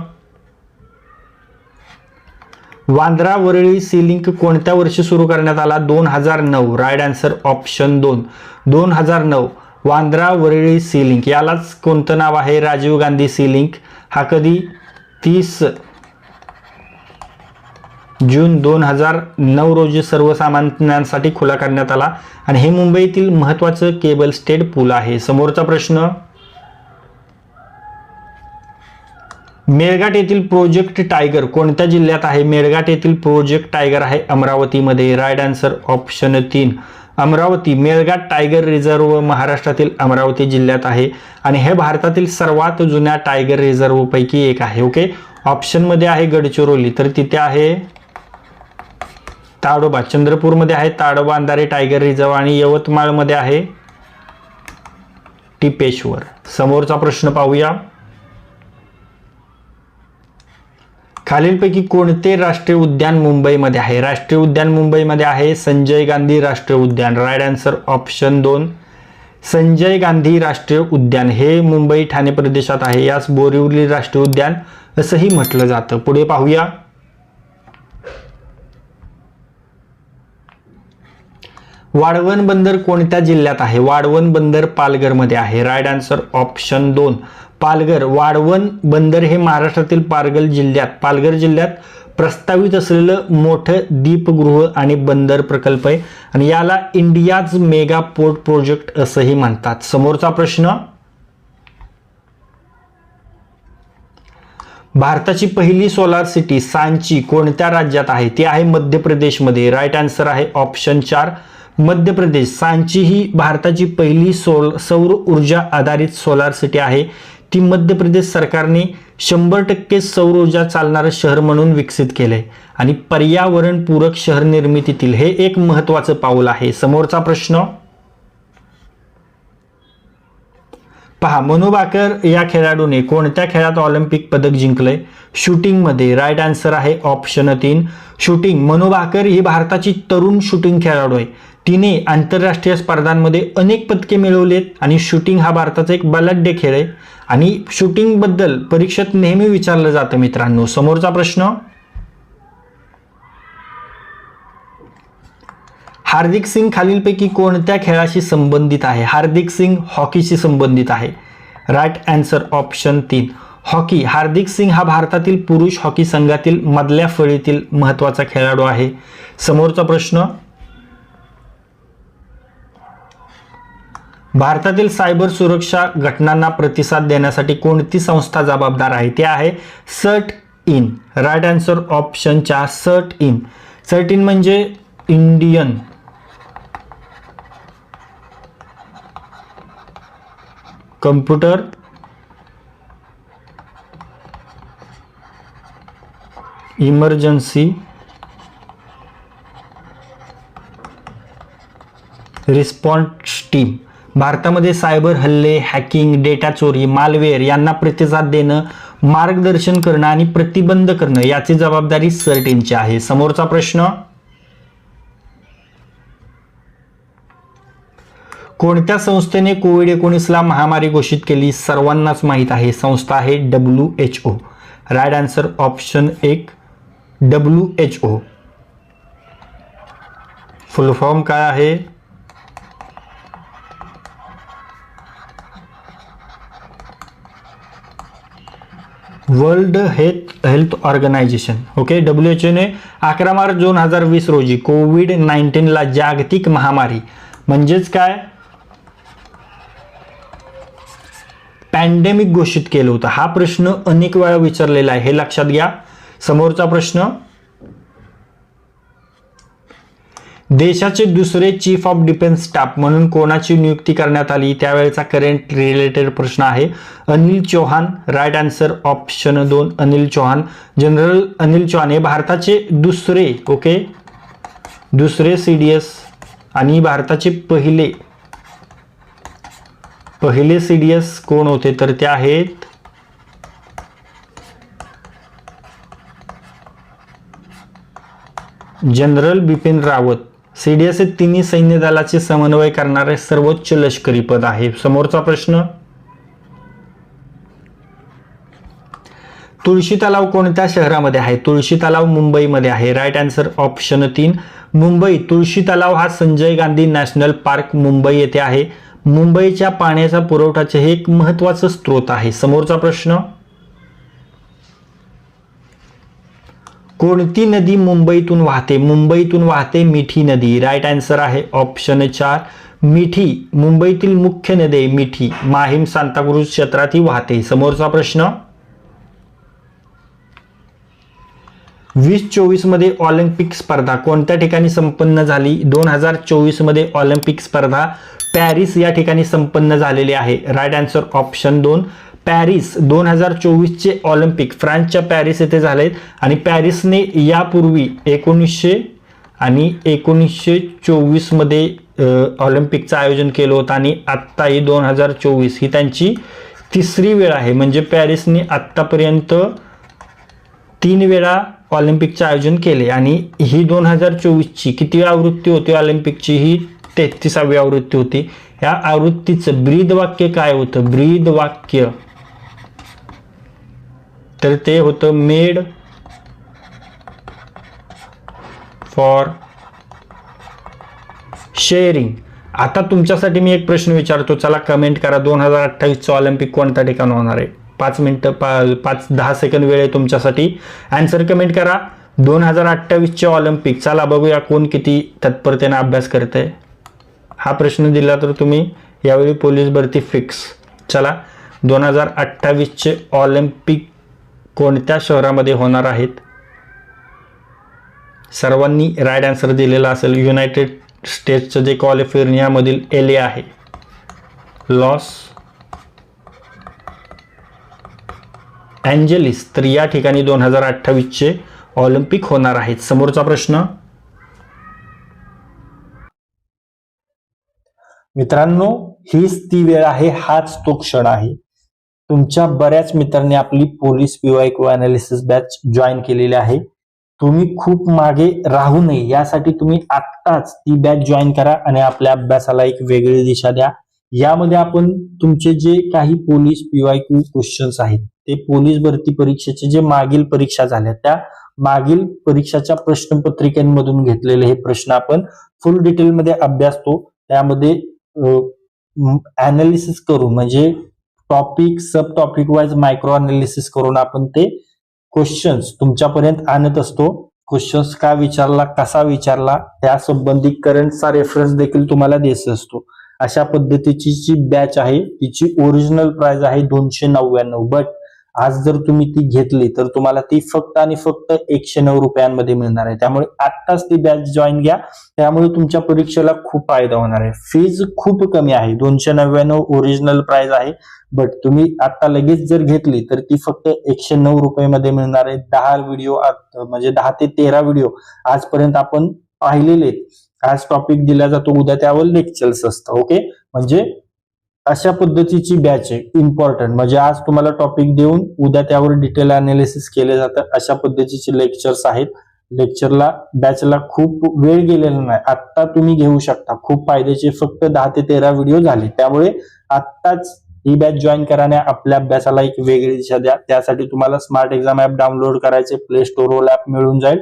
वांद्रा वरळी सी लिंक कोणत्या वर्षी सुरू करण्यात आला? 2009. Right answer option 2, 2009. Bandra Worli sea link, यालाच कोणतं नाव आहे? Rajiv Gandhi sea link. हा कधी? 30 जून 2009 रोजी सर्वसामान्यांसाठी खुला करण्यात आला आणि हे मुंबईतील महत्त्वाचं केबल स्टेड पूल आहे. समोरचा प्रश्न, मेळघाट येथील प्रोजेक्ट टायगर कोणत्या जिल्ह्यात आहे? मेळघाट येथील प्रोजेक्ट टायगर आहे अमरावतीमध्ये. Right answer option 3, Amravati. Melghat tiger reserve महाराष्ट्रातील अमरावती जिल्ह्यात आहे आणि हे भारतातील सर्वात जुन्या टायगर रिझर्व पैकी एक आहे. ओके, ऑप्शनमध्ये आहे गडचिरोली, तर तिथे आहे ताडोबा. चंद्रपूरमध्ये आहे ताडोबा अंधारे टायगर रिझर्व आणि यवतमाळमध्ये आहे टिपेश्वर. समोरचा प्रश्न पाहूया, खालीलपैकी कोणते राष्ट्रीय उद्यान मुंबईमध्ये आहे? राष्ट्रीय उद्यान मुंबईमध्ये आहे संजय गांधी राष्ट्रीय उद्यान. Right answer option 2, Sanjay Gandhi राष्ट्रीय उद्यान. हे मुंबई ठाणे प्रदेशात आहे. यास बोरिवली राष्ट्रीय उद्यान असंही म्हटलं जातं. पुढे पाहूया, वाढवण बंदर कोणत्या जिल्ह्यात आहे? वाढवण बंदर पालघरमध्ये आहे. Right answer option 2, Palghar. Vadhavan बंदर हे महाराष्ट्रातील पालघर जिल्ह्यात प्रस्तावित असलेलं मोठं दीपगृह आणि बंदर प्रकल्प आहे आणि याला इंडियाज मेगा पोर्ट प्रोजेक्ट असंही म्हणतात. समोरचा प्रश्न, भारताची पहिली सोलार सिटी सांची कोणत्या राज्यात आहे? ती आहे मध्य प्रदेशमध्ये. राईट आन्सर आहे ऑप्शन 4, मध्य प्रदेश. सांची ही भारताची पहिली सौर ऊर्जा आधारित सोलार सिटी आहे. ती मध्य प्रदेश सरकारने 100% सौर ऊर्जा चालणारं शहर म्हणून विकसित केलंय आणि पर्यावरण पूरक शहर निर्मितीतील हे एक महत्त्वाचं पाऊल आहे. समोरचा प्रश्न पहा, मनू भाकर या खेळाडूने कोणत्या खेळात ऑलिम्पिक पदक जिंकलंय? शूटिंगमध्ये. राईट आन्सर आहे ऑप्शन 3, शूटिंग. मनू भाकर ही भारताची तरुण शूटिंग खेळाडू आहे. तिने आंतरराष्ट्रीय स्पर्धांमध्ये अनेक पदके मिळवलीत आणि शूटिंग हा भारताचा एक बलाढ्य खेळ आहे आणि शूटिंग बद्दल परीक्षेत नेहमी विचारलं जातं मित्रांनो. समोरचा प्रश्न, हार्दिक सिंग खालीलपैकी कोणत्या खेळाशी संबंधित आहे? हार्दिक सिंग हॉकीशी संबंधित आहे. Right answer option 3, hockey. Hardik Singh हा भारतातील पुरुष हॉकी संघातील मधल्या फळीतील महत्त्वाचा खेळाडू आहे. समोरचा प्रश्न, भारतातील सायबर सुरक्षा घटनांना प्रतिसाद देण्यासाठी कोणती संस्था जबाबदार आहे? ते आहे CERT In. Right answer option 4, CERT In. CERT In म्हणजे Indian computer emergency response team. भारतामध्ये सायबर हल्ले, हॅकिंग, डेटा चोरी, मालवेअर यांना प्रतिसाद देणं, मार्गदर्शन करणं आणि प्रतिबंध करणं याची जबाबदारी सर्ट इनची आहे. समोरचा प्रश्न, कोणत्या संस्थेने कोविड-19 महामारी घोषित केली? सर्वांनाच माहीत आहे. संस्था आहे WHO. Right answer option 1, WHO. Full form काय आहे? World health organisation. Okay, WHO ने 11 मार्च 2020 रोजी कोविड-19ला जागतिक महामारी म्हणजेच काय पॅन्डेमिक घोषित केलं होतं. हा प्रश्न अनेक वेळा विचारलेला आहे, हे लक्षात घ्या. समोरचा प्रश्न, देशाचे दुसरे चीफ ऑफ डिफेन्स स्टाफ म्हणून कोणाची नियुक्ती करण्यात आली? त्यावेळेचा करंट रिलेटेड प्रश्न आहे. Anil Chauhan. Right answer option 2 Anil Chauhan. General Anil Chauhan हे भारताचे दुसरे CDS आणि भारताचे पहिले CDS कोण होते? तर ते आहेत जनरल बिपिन रावत. CDS हे तिन्ही सैन्य दलाचे समन्वय करणारे सर्वोच्च लष्करी पद आहे. समोरचा प्रश्न, तुळशी तलाव कोणत्या शहरामध्ये आहे? तुळशी तलाव मुंबईमध्ये आहे. Right answer option 3 Mumbai. Tulshi तलाव हा संजय गांधी नॅशनल पार्क मुंबई येथे आहे. मुंबईच्या पाण्याचा पुरवठ्याचे हे एक महत्त्वाचं स्रोत आहे. समोरचा प्रश्न, कोणती नदी मुंबईतून वाहते? मुंबईतून वाहते मिठी नदी. राईट आन्सर आहे ऑप्शन 4 मिठी. मुंबईतील मुख्य नदी मिठी माहीम सांताक्रूझ क्षेत्रात ही वाहते. समोरचा प्रश्न, 2024 मध्ये ऑलिम्पिक स्पर्धा कोणत्या ठिकाणी संपन्न झाली? 2024 मध्ये ऑलिम्पिक स्पर्धा पॅरिस या ठिकाणी संपन्न झालेली आहे. Right answer option 2 Paris. 2024 चे ऑलिम्पिक फ्रान्सच्या पॅरिस येथे झालेत आणि पॅरिसने यापूर्वी 1924 मध्ये ऑलिम्पिकचं आयोजन केलं होतं आणि आत्ताही 2024 ही त्यांची तिसरी वेळ आहे. म्हणजे पॅरिसने आत्तापर्यंत 3 वेळा ऑलिम्पिकचे आयोजन केले आणि ही 2024ची किती आवृत्ती होती ऑलिम्पिकची? ही 33वी आवृत्ती होती. या आवृत्तीचं ब्रीद वाक्य काय होतं? ब्रीद वाक्य तर ते होतं मेड फॉर शेअरिंग. आता तुमच्यासाठी मी एक प्रश्न विचारतो, चला कमेंट करा. 2028चं ऑलिम्पिक कोणत्या ठिकाणी होणार आहे? 5 मिनिटं 5-10 सेकंद वेळ आहे तुमच्यासाठी. आन्सर कमेंट करा. 2028चे ऑलिम्पिक. चला बघूया कोण किती तत्परतेने अभ्यास करते. हा प्रश्न दिला तर तुम्ही यावेळी पोलीस भरती फिक्स. चला 2028चे ऑलिम्पिक कोणत्या शहरामध्ये होणार आहेत? सर्वांनी राईट आन्सर दिलेला असेल. युनायटेड स्टेट्सचं जे कॅलिफोर्नियामधील LA आहे. Los Angeles. तर या ठिकाणी 2028चे ऑलिम्पिक होणार आहेत. समोरचा प्रश्न, मित्रांनो हीच ती वेळ आहे, हाच तो क्षण आहे. तुमच्या बऱ्याच मित्रांनी आपली police PYQ analysis batch join केलेली आहे. तुम्ही खूप मागे राहू नये यासाठी तुम्ही आत्ताच ती बॅच जॉईन करा आणि आपल्या अभ्यासाला एक वेगळी दिशा द्या. यामध्ये आपण तुमचे जे काही पोलीस PYQ क्वेश्चन्स आहेत ते पोलीस भरती परीक्षेचे जे मागील परीक्षा झाल्या त्या मागील परीक्षाच्या प्रश्नपत्रिकांमधून घेतलेले हे प्रश्न आपण फुल डिटेलमध्ये अभ्यासतो. त्यामध्ये अनालिसिस करून म्हणजे टॉपिक सब टॉपिक वाईज मायक्रो अनालिसिस करून आपण ते क्वेश्चन्स तुमच्यापर्यंत आणत असतो. क्वेश्चन्स का विचारला, कसा विचारला, त्या संबंधी करंटचा रेफरन्स देखील तुम्हाला देत असतो. अशा पद्धतीची जी बॅच आहे तिची ओरिजिनल प्राइस आहे 299. बट आज जर तुम्ही ती घेतली तर तुम्हाला ती फक्त आणि फक्त 109 रुपयांमध्ये मिळणार आहे. त्यामुळे आत्ताच ती बॅच जॉईन घ्या. त्यामुळे तुमच्या परीक्षेला खूप फायदा होणार आहे. फीज खूप कमी आहे, 299 ओरिजिनल प्राइस आहे. बट तुम्ही आता लगेच जर घेतली तर ती फक्त 109 रुपयामध्ये मिळणार आहे. 10 व्हिडिओ म्हणजे 10 ते 13 व्हिडिओ आजपर्यंत आपण पाहिलेले. आज टॉपिक दिला जातो, उद्या त्यावर लेक्चर्स असतं. ओके, म्हणजे अशा पद्धतीची बॅच आहे इम्पॉर्टंट. म्हणजे आज तुम्हाला टॉपिक देऊन उद्या त्यावर डिटेल अनालिसिस केले जातं. अशा पद्धतीचे लेक्चर्स आहेत. लेक्चरला बॅचला खूप वेळ गेलेला नाही, आत्ता तुम्ही घेऊ शकता. खूप फायद्याचे फक्त 10 ते 13 व्हिडिओ झाले. त्यामुळे आत्ताच ही बॅच जॉईन कराने आपल्या अभ्यासाला एक वेगळी दिशा द्या. त्यासाठी तुम्हाला स्मार्ट एक्झाम ऍप डाउनलोड करायचे. प्ले स्टोरवर ऍप मिळून जाईल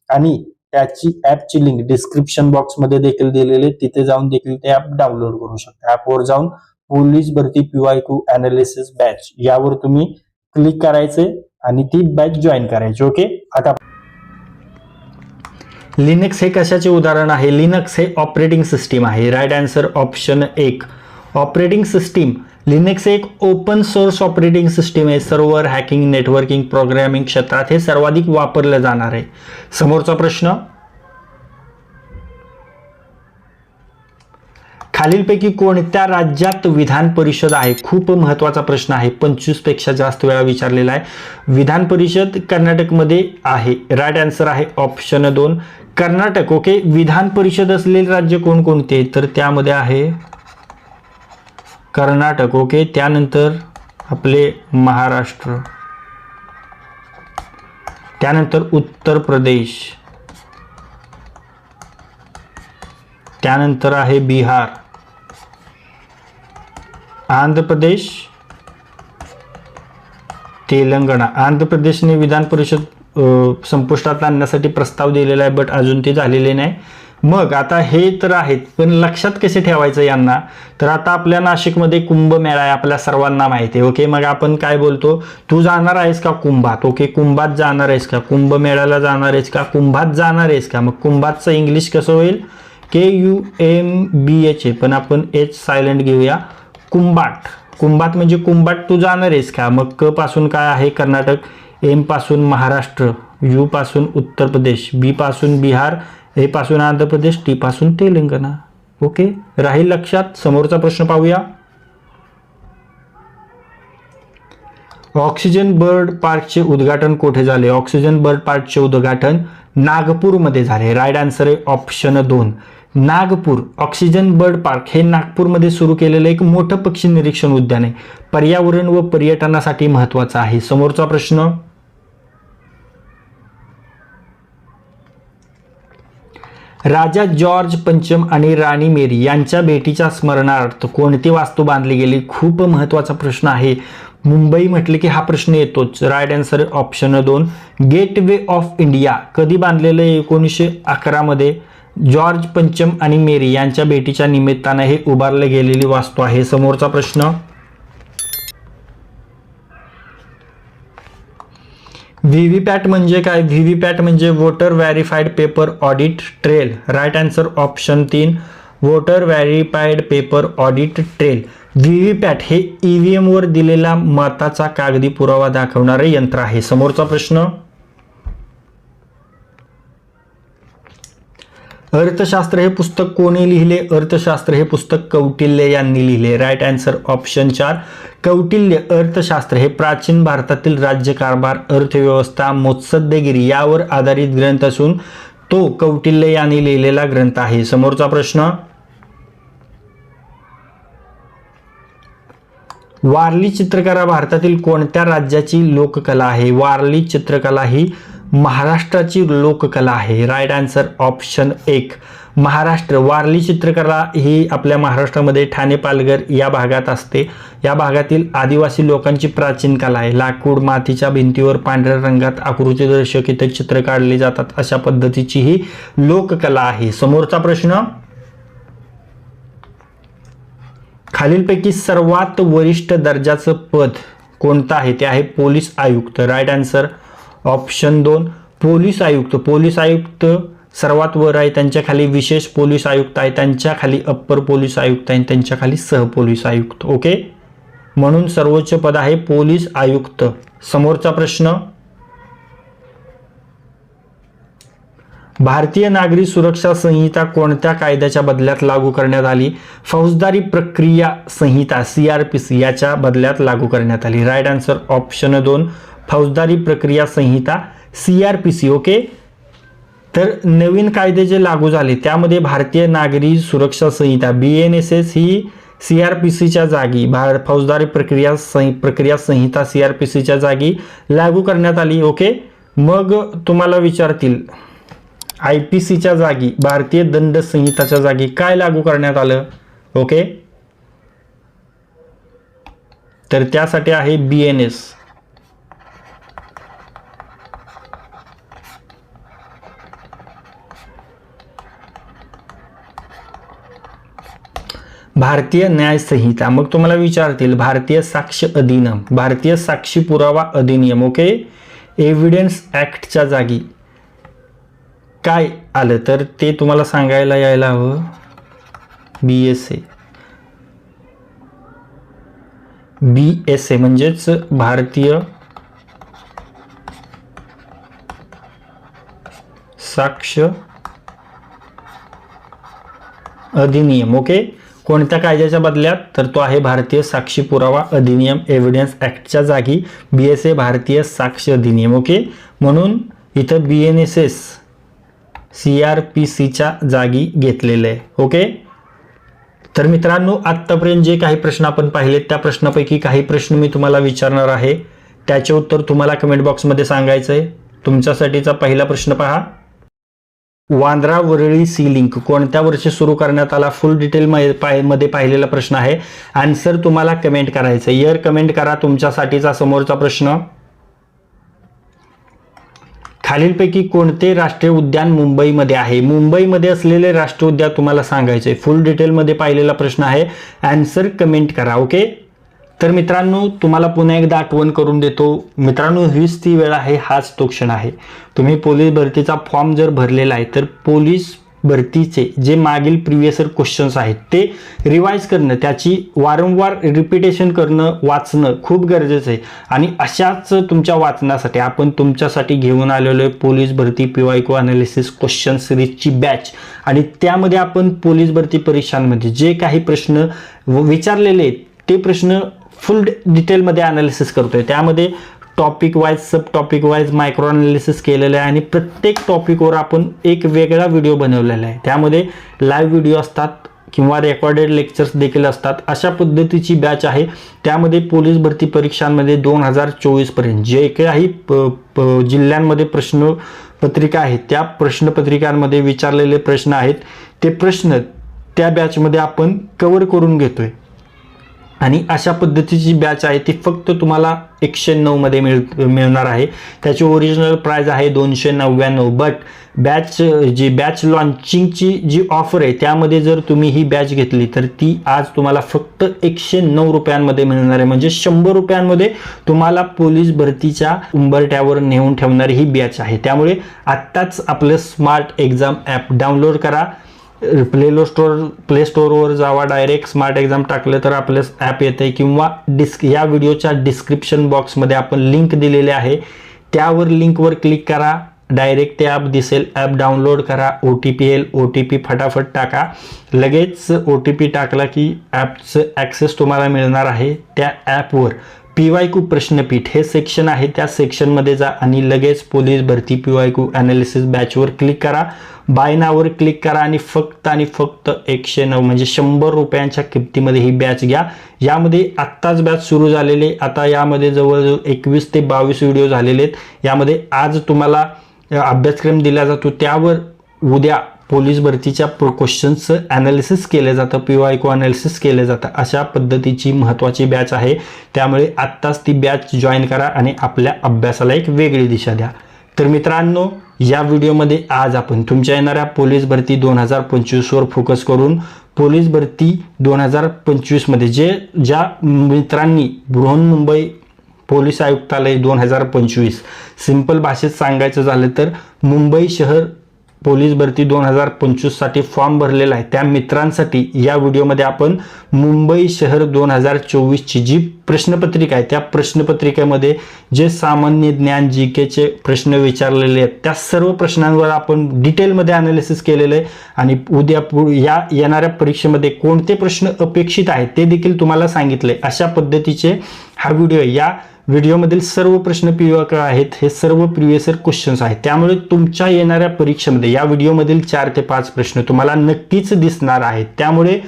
आणि त्याची ऍपची लिंक डिस्क्रिप्शन बॉक्स मध्ये देखील दिलेली, तिथे जाऊन देखील ते ऍप डाउनलोड करू शकता. ऍपवर जाऊन पोलीस भरती PYQ अनालिसिस बॅच यावर तुम्ही क्लिक करायचे आणि ती बॅच जॉईन करायची. ओके, आता लिनक्स हे कशाचे उदाहरण आहे? लिनक्स हे ऑपरेटिंग सिस्टीम आहे. Right answer option 1 operating system. Linux एक ओपन सोर्स ऑपरेटिंग सिस्टीम आहे. सर्व्हर, हॅकिंग, नेटवर्किंग, प्रोग्रामिंग क्षेत्रात हे सर्वाधिक वापरलं जाणार आहे. समोरचा प्रश्न, खालीलपैकी कोणत्या राज्यात विधान परिषद आहे? खूप महत्त्वाचा प्रश्न आहे, 25 पेक्षा जास्त वेळा विचारलेला आहे. विधान परिषद कर्नाटकमध्ये आहे. राईट आन्सर आहे ऑप्शन 2 कर्नाटक. ओके, विधान परिषद असलेले राज्य कोणकोणते? तर त्यामध्ये आहे कर्नाटक. ओके, त्यानंतर आपले महाराष्ट्र, त्यानंतर उत्तर प्रदेश, त्यानंतर आहे बिहार, आंध्र प्रदेश, तेलंगणा. आंध्र प्रदेशने विधान परिषद संपुष्टात आणण्यासाठी प्रस्ताव दिलेला आहे, बट अजून ते झालेले नाही. मग आता हे तर आहेत, पण लक्षात कसे ठेवायचं यांना? तर आता आपल्या नाशिकमध्ये कुंभमेळा आहे, आपल्या सर्वांना माहिती आहे. ओके, मग आपण काय बोलतो? तू जाणार आहेस का कुंभात? ओके, कुंभात जाणार आहेस का? कुंभमेळ्याला जाणार आहेस का? कुंभात जाणार आहेस का? मग कुंभातचं इंग्लिश कसं होईल? KUMBH, पण आपण H सायलेंट घेऊया. कुंभाट. कुंभात म्हणजे कुंभाट तू जाणार आहेस का? मग क पासून काय आहे? कर्नाटक, M पासून महाराष्ट्र, U पासून उत्तर प्रदेश, B पासून बिहार, A पासून आंध्र प्रदेश, T पासून तेलंगणा. ओके, राहील लक्षात. समोरचा प्रश्न पाहूया. ऑक्सिजन बर्ड पार्कचे उद्घाटन कोठे झाले? ऑक्सिजन बर्ड पार्कचे उद्घाटन नागपूरमध्ये झाले. राईट आन्सर आहे option 2 Nagpur. Oxygen bird park हे नागपूरमध्ये सुरू केलेलं एक मोठं पक्षी निरीक्षण उद्यान आहे. पर्यावरण व पर्यटनासाठी महत्त्वाचं आहे. समोरचा प्रश्न. राजा जॉर्ज पंचम आणि राणी मेरी यांच्या भेटीच्या स्मरणार्थ कोणती वास्तू बांधली गेली? खूप महत्त्वाचा प्रश्न आहे. मुंबई म्हटले की हा प्रश्न येतोच. Right answer option 2 gateway of India. कधी बांधलेलं? 1911 मध्ये. जॉर्ज पंचम आणि मेरी यांच्या भेटीच्या निमित्तानं हे उभारले गेलेली वास्तू आहे. समोरचा प्रश्न. व्हीव्हीपॅट म्हणजे काय? व्हीव्हीपॅट म्हणजे voter verified paper audit trail. Right answer option 3 voter verified paper audit trail. VVPAT हे EVM वर दिलेला मताचा कागदी पुरावा दाखवणारे यंत्र आहे. समोरचा प्रश्न. अर्थशास्त्र हे पुस्तक कोणी लिहिले? अर्थशास्त्र हे पुस्तक कौटिल्य यांनी लिहिले. Right answer option 4 Kautilya. Arthashastra हे प्राचीन भारतातील राज्यकारभार, अर्थव्यवस्था, मुत्सद्देगिरी यावर आधारित ग्रंथ असून तो कौटिल्य यांनी लिहिलेला ग्रंथ आहे. समोरचा प्रश्न. वारली चित्रकला भारतातील कोणत्या राज्याची लोककला आहे? वारली चित्रकला ही महाराष्ट्राची लोककला आहे. Right answer option 1 Maharashtra. Warli चित्रकला ही आपल्या महाराष्ट्रामध्ये ठाणे, पालघर या भागात असते. या भागातील आदिवासी लोकांची प्राचीन कला आहे. लाकूड, मातीच्या भिंतीवर पांढऱ्या रंगात आकृतीदर्शक इथे चित्र काढले जातात. अशा पद्धतीची ही लोककला आहे. समोरचा प्रश्न. खालीलपैकी सर्वात वरिष्ठ दर्जाचं पद कोणतं आहे? ते आहे पोलीस आयुक्त. राईट आन्सर ऑप्शन 2 पोलीस आयुक्त. पोलीस आयुक्त सर्वात वर आहे, त्यांच्या खाली विशेष पोलीस आयुक्त आहे, त्यांच्या खाली अप्पर पोलीस आयुक्त आहे, त्यांच्या खाली सहपोलीस आयुक्त. ओके, म्हणून सर्वोच्च पद आहे पोलीस आयुक्त. समोरचा प्रश्न. भारतीय नागरी सुरक्षा संहिता कोणत्या कायद्याच्या बदल्यात लागू करण्यात आली? फौजदारी प्रक्रिया संहिता CRPC याच्या बदल्यात लागू करण्यात आली. राईट आन्सर ऑप्शन 2 फौजदारी प्रक्रिया संहिता CRPC. ओके, तर नवीन कायदे जे लागू झाले त्यामध्ये भारतीय नागरी सुरक्षा संहिता BNSS ही CRPCच्या जागी फौजदारी प्रक्रिया संहिता CRPCच्या जागी लागू करण्यात आली. ओके, मग तुम्हाला विचारतील IPCच्या जागी भारतीय दंड संहिताच्या जागी काय लागू करण्यात आलं? ओके, तर त्यासाठी आहे BNS. भारतीय न्याय संहिता. मग तुम्हाला विचारतील भारतीय साक्ष्य अधिनियम, भारतीय साक्षी पुरावा अधिनियम. ओके, एव्हिडन्स ऍक्टच्या जागी काय आलं? तर ते तुम्हाला सांगायला यायला हवं BSA म्हणजेच भारतीय साक्ष्य अधिनियम. ओके, कोणत्या कायद्याच्या बदल्यात, तर तो आहे भारतीय साक्षी पुरावा अधिनियम, एव्हिडन्स ॲक्टच्या जागी BSA भारतीय साक्ष अधिनियम. ओके, म्हणून इथं BNSS CRPCच्या जागी घेतलेलं आहे. ओके, तर मित्रांनो आत्तापर्यंत जे काही प्रश्न आपण पाहिलेत त्या प्रश्नापैकी काही प्रश्न मी तुम्हाला विचारणार आहे, त्याचे उत्तर तुम्हाला कमेंट बॉक्समध्ये सांगायचं आहे. तुमच्यासाठीचा पहिला प्रश्न पहा. वांद्रा वरळी सी लिंक कोणत्या वर्षी सुरू करण्यात आला? फुल डिटेल मध्ये पाहिलेला प्रश्न आहे. आन्सर तुम्हाला कमेंट करायचं, इयर कमेंट करा. तुमच्यासाठीचा समोरचा प्रश्न, खालीलपैकी कोणते राष्ट्रीय उद्यान मुंबईमध्ये आहे? मुंबईमध्ये असलेले राष्ट्रीय उद्यान तुम्हाला सांगायचे. फुल डिटेलमध्ये पाहिलेला प्रश्न आहे, आन्सर कमेंट करा. ओके, तर मित्रांनो तुम्हाला पुन्हा एकदा आठवण करून देतो. मित्रांनो हीच ती वेळ आहे, हाच तो क्षण आहे. तुम्ही पोलीस भरतीचा फॉर्म जर भरलेला आहे तर पोलीस भरतीचे जे मागील प्रिव्हियस इयर क्वेश्चन्स आहेत ते रिवाईज करणं, त्याची वारंवार रिपिटेशन करणं, वाचणं खूप गरजेचं आहे. आणि अशाच तुमच्या वाचनासाठी आपण तुमच्यासाठी घेऊन आलेलो आहे पोलीस भरती PYQ अनालिसिस क्वेश्चन सिरीजची बॅच. आणि त्यामध्ये आपण पोलीस भरती परीक्षांमध्ये जे काही प्रश्न विचारलेले आहेत ते प्रश्न फुल डिटेलमध्ये अनालिसिस करतोय. त्यामध्ये टॉपिक वाईज, सब टॉपिक वाईज मायक्रो अनालिसिस केलेलं आहे आणि प्रत्येक टॉपिकवर आपण एक वेगळा व्हिडिओ बनवलेला आहे. त्यामध्ये लाईव्ह व्हिडिओ असतात किंवा रेकॉर्डेड लेक्चर्स देखील असतात. अशा पद्धतीची बॅच आहे. त्यामध्ये पोलीस भरती परीक्षांमध्ये 2024 पर्यंत जे काही जिल्ह्यांमध्ये प्रश्नपत्रिका आहेत त्या प्रश्नपत्रिकांमध्ये विचारलेले प्रश्न आहेत ते प्रश्न त्या बॅचमध्ये आपण कव्हर करून घेतोय. आणि अशा पद्धतीची बॅच आहे ती फक्त तुम्हाला 109 मध्ये मिळणार आहे. त्याची ओरिजिनल प्राइस आहे 299. बट बॅच लॉन्चिंगची जी ऑफर आहे त्यामध्ये जर तुम्ही ही बॅच घेतली तर ती आज तुम्हाला फक्त 109 रुपयांमध्ये मिळणार आहे. म्हणजे 100 रुपयांमध्ये तुम्हाला पोलीस भरतीच्या उंबरठ्यावर नेऊन ठेवणारी ही बॅच आहे. त्यामुळे आत्ताच आपलं स्मार्ट एक्झाम ॲप डाउनलोड करा. प्ले स्टोअरवर जावा, डायरेक्ट स्मार्ट एक्झाम टाकलं तर आपलं ॲप येतं किंवा या व्हिडिओच्या डिस्क्रिप्शन बॉक्समध्ये आपण लिंक दिलेली आहे, त्यावर लिंकवर क्लिक करा, डायरेक्ट ते ॲप दिसेल. ॲप डाउनलोड करा, OTP येईल, OTP फटाफट टाका. लगेच OTP टाकला की ॲपचं ॲक्सेस तुम्हाला मिळणार आहे. त्या ॲपवर PYQ प्रश्नपीठ हे सेक्शन आहे, त्या सेक्शनमध्ये जा आणि लगेच पोलीस भरती PYQ अनालिसिस बॅचवर क्लिक करा. बाय नाववर क्लिक करा आणि फक्त 109 म्हणजे 100 रुपयांच्या किमतीमध्ये ही बॅच घ्या. यामध्ये आत्ताच बॅच सुरू झालेली. आता यामध्ये जवळजवळ 21 ते 22 व्हिडिओ झालेले आहेत. यामध्ये आज तुम्हाला अभ्यासक्रम दिला जातो, त्यावर उद्या पोलीस भरतीच्या क्वेश्चन्सचं अनालिसिस केलं जातं, PYQ अनालिसिस केलं जातं. अशा पद्धतीची महत्त्वाची बॅच आहे. त्यामुळे आत्ताच ती बॅच जॉईन करा आणि आपल्या अभ्यासाला एक वेगळी दिशा द्या. तर मित्रांनो या व्हिडिओमध्ये आज आपण तुमच्या येणाऱ्या पोलीस भरती 2025 वर फोकस करून पोलीस भरती 2025 मध्ये ज्या मित्रांनी बृहन्मुंबई पोलीस आयुक्तालय 2025 सिंपल भाषेत सांगायचं झालं तर मुंबई शहर पोलीस भरती 2025 साठी फॉर्म भरलेला आहे त्या मित्रांसाठी या व्हिडिओमध्ये आपण मुंबई शहर 2024 ची जी प्रश्नपत्रिका आहे त्या प्रश्नपत्रिकेमध्ये जे सामान्य ज्ञान GKचे प्रश्न विचारलेले आहेत त्या सर्व प्रश्नांवर आपण डिटेलमध्ये अनालिसिस केलेलं आहे. आणि उद्या या येणाऱ्या परीक्षेमध्ये कोणते प्रश्न अपेक्षित आहेत ते देखील तुम्हाला सांगितले. अशा पद्धतीचे हा व्हिडिओ, या व्हिडिओमधील सर्व प्रश्न PYQ आहेत, हे सर्व प्रिव्हियस इयर क्वेश्चन्स आहेत. त्यामुळे तुमच्या येणाऱ्या परीक्षेमध्ये या व्हिडिओमधील 4 ते 5 प्रश्न तुम्हाला नक्कीच दिसणार आहेत. त्यामुळे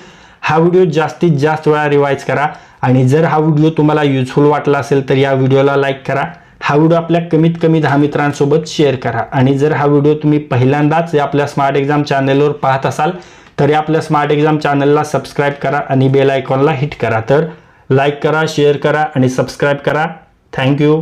हा व्हिडिओ जास्तीत जास्त वेळा रिवाइज करा. आणि जर हा व्हिडिओ तुम्हाला युजफुल वाटला असेल तर या व्हिडिओला लाईक करा. हा व्हिडिओ आपल्या कमीत कमी 10 मित्रांसोबत शेअर करा. आणि जर हा व्हिडिओ तुम्ही पहिल्यांदाच आपल्या स्मार्ट एक्झाम चॅनलवर पाहत असाल तर आपल्या स्मार्ट एक्झाम चॅनलला सबस्क्राईब करा आणि बेल आयकॉनला हिट करा. तर लाईक करा, शेअर करा आणि सबस्क्राईब करा. थँक्यू.